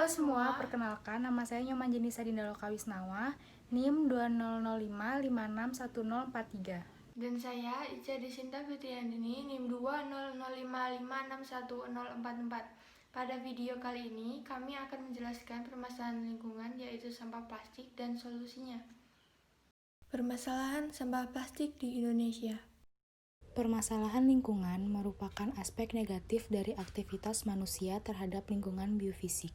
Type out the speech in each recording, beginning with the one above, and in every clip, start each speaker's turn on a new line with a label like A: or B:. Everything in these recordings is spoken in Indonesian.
A: semua, perkenalkan nama saya Nyoman Jenisa Dindaloka Wisnawa, NIM 2005561043.
B: Dan saya Ica Desinta Fitriandini, NIM 2005561044. Pada video kali ini, kami akan menjelaskan permasalahan lingkungan, yaitu sampah plastik dan solusinya. Permasalahan sampah plastik di Indonesia.
C: Permasalahan lingkungan merupakan aspek negatif dari aktivitas manusia terhadap lingkungan biofisik.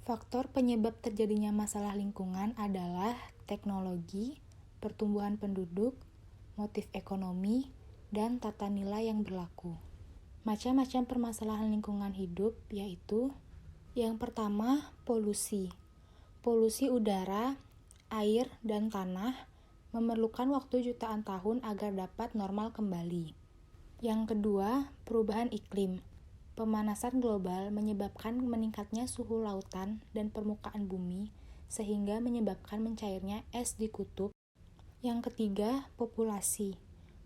C: Faktor penyebab terjadinya masalah lingkungan adalah teknologi, pertumbuhan penduduk, motif ekonomi, dan tata nilai yang berlaku. Macam-macam permasalahan lingkungan hidup yaitu: yang pertama, polusi. Polusi udara, air, dan tanah memerlukan waktu jutaan tahun agar dapat normal kembali. Yang kedua, perubahan iklim. Pemanasan global menyebabkan meningkatnya suhu lautan dan permukaan bumi, sehingga menyebabkan mencairnya es di kutub. Yang ketiga, populasi.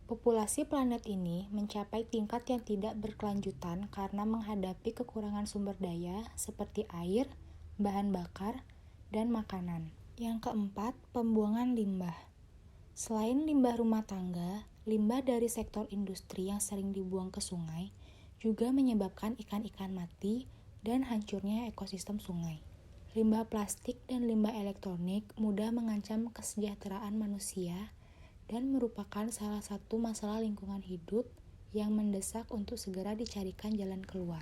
C: Populasi planet ini mencapai tingkat yang tidak berkelanjutan karena menghadapi kekurangan sumber daya seperti air, bahan bakar, dan makanan. Yang keempat, pembuangan limbah. Selain limbah rumah tangga, limbah dari sektor industri yang sering dibuang ke sungai juga menyebabkan ikan-ikan mati dan hancurnya ekosistem sungai. Limbah plastik dan limbah elektronik mudah mengancam kesejahteraan manusia dan merupakan salah satu masalah lingkungan hidup yang mendesak untuk segera dicarikan jalan keluar.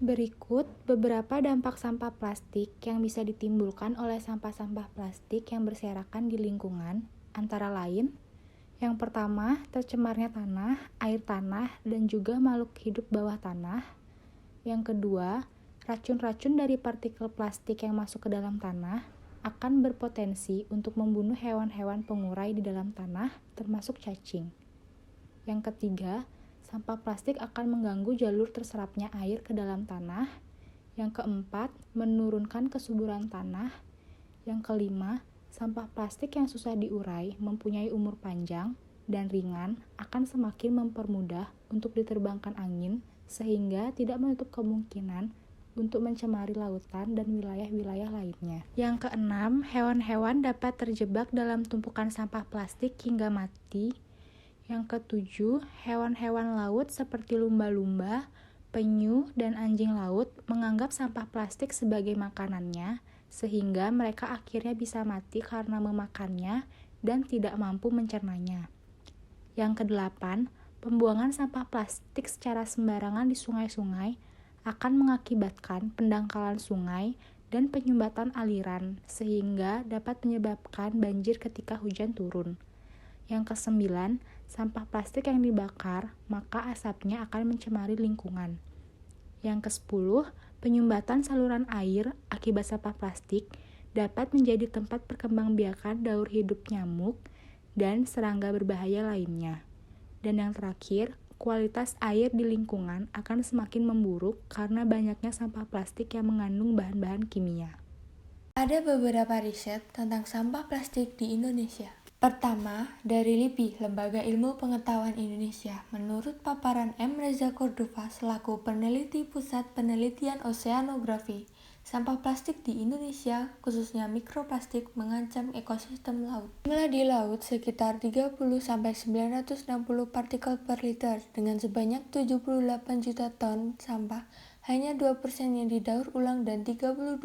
C: Berikut beberapa dampak sampah plastik yang bisa ditimbulkan oleh sampah-sampah plastik yang berserakan di lingkungan, antara lain: yang pertama, tercemarnya tanah, air tanah, dan juga makhluk hidup bawah tanah. Yang kedua, racun-racun dari partikel plastik yang masuk ke dalam tanah akan berpotensi untuk membunuh hewan-hewan pengurai di dalam tanah, termasuk cacing. Yang ketiga, sampah plastik akan mengganggu jalur terserapnya air ke dalam tanah. Yang keempat, menurunkan kesuburan tanah. Yang kelima, sampah plastik yang susah diurai, mempunyai umur panjang dan ringan akan semakin mempermudah untuk diterbangkan angin, sehingga tidak menutup kemungkinan untuk mencemari lautan dan wilayah-wilayah lainnya. Yang keenam, hewan-hewan dapat terjebak dalam tumpukan sampah plastik hingga mati. Yang ketujuh, hewan-hewan laut seperti lumba-lumba, penyu, dan anjing laut menganggap sampah plastik sebagai makanannya, sehingga mereka akhirnya bisa mati karena memakannya dan tidak mampu mencernanya. Yang kedelapan, pembuangan sampah plastik secara sembarangan di sungai-sungai akan mengakibatkan pendangkalan sungai dan penyumbatan aliran, sehingga dapat menyebabkan banjir ketika hujan turun. Yang kesembilan, sampah plastik yang dibakar, maka asapnya akan mencemari lingkungan. Yang kesepuluh, penyumbatan saluran air akibat sampah plastik dapat menjadi tempat perkembangbiakan daur hidup nyamuk dan serangga berbahaya lainnya. Dan yang terakhir, kualitas air di lingkungan akan semakin memburuk karena banyaknya sampah plastik yang mengandung bahan-bahan kimia.
B: Ada beberapa riset tentang sampah plastik di Indonesia. Pertama, dari LIPI, Lembaga Ilmu Pengetahuan Indonesia. Menurut paparan M. Reza Cordova selaku peneliti Pusat Penelitian Oseanografi, sampah plastik di Indonesia, khususnya mikroplastik, mengancam ekosistem laut. Jumlah di laut sekitar 30-960 partikel per liter, dengan sebanyak 78 juta ton sampah. Hanya 2% yang didaur ulang dan 32%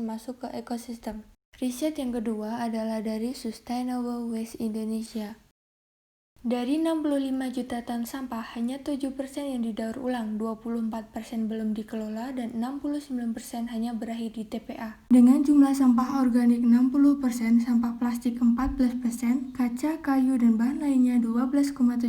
B: masuk ke ekosistem. Riset yang kedua adalah dari Sustainable Waste Indonesia. Dari 65 juta ton sampah, hanya 7% yang didaur ulang, 24% belum dikelola, dan 69% hanya berakhir di TPA. Dengan jumlah sampah organik 60%, sampah plastik 14%, kaca, kayu, dan bahan lainnya 12,7%,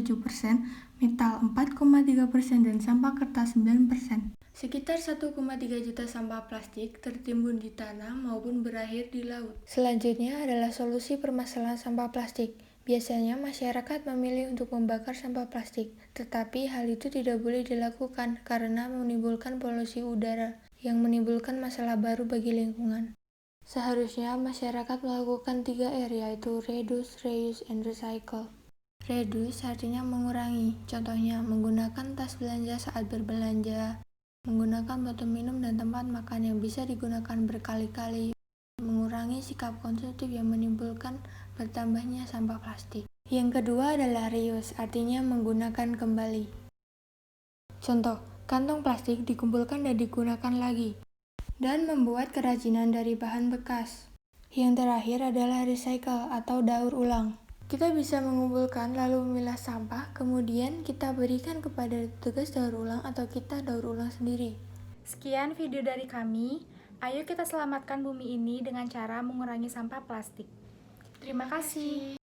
B: metal 4,3%, dan sampah kertas 9%. Sekitar 1,3 juta sampah plastik tertimbun di tanah maupun berakhir di laut. Selanjutnya adalah solusi permasalahan sampah plastik. Biasanya masyarakat memilih untuk membakar sampah plastik, tetapi hal itu tidak boleh dilakukan karena menimbulkan polusi udara yang menimbulkan masalah baru bagi lingkungan. Seharusnya masyarakat melakukan 3R, yaitu reduce, reuse, and recycle. Reduce artinya mengurangi, contohnya menggunakan tas belanja saat berbelanja, menggunakan botol minum dan tempat makan yang bisa digunakan berkali-kali, mengurangi sikap konsumtif yang menimbulkan bertambahnya sampah plastik. Yang kedua adalah reuse, artinya menggunakan kembali. Contoh, kantong plastik dikumpulkan dan digunakan lagi, dan membuat kerajinan dari bahan bekas. Yang terakhir adalah recycle atau daur ulang. Kita bisa mengumpulkan lalu memilah sampah, kemudian kita berikan kepada petugas daur ulang atau kita daur ulang sendiri.
A: Sekian video dari kami. Ayo kita selamatkan bumi ini dengan cara mengurangi sampah plastik. Terima kasih.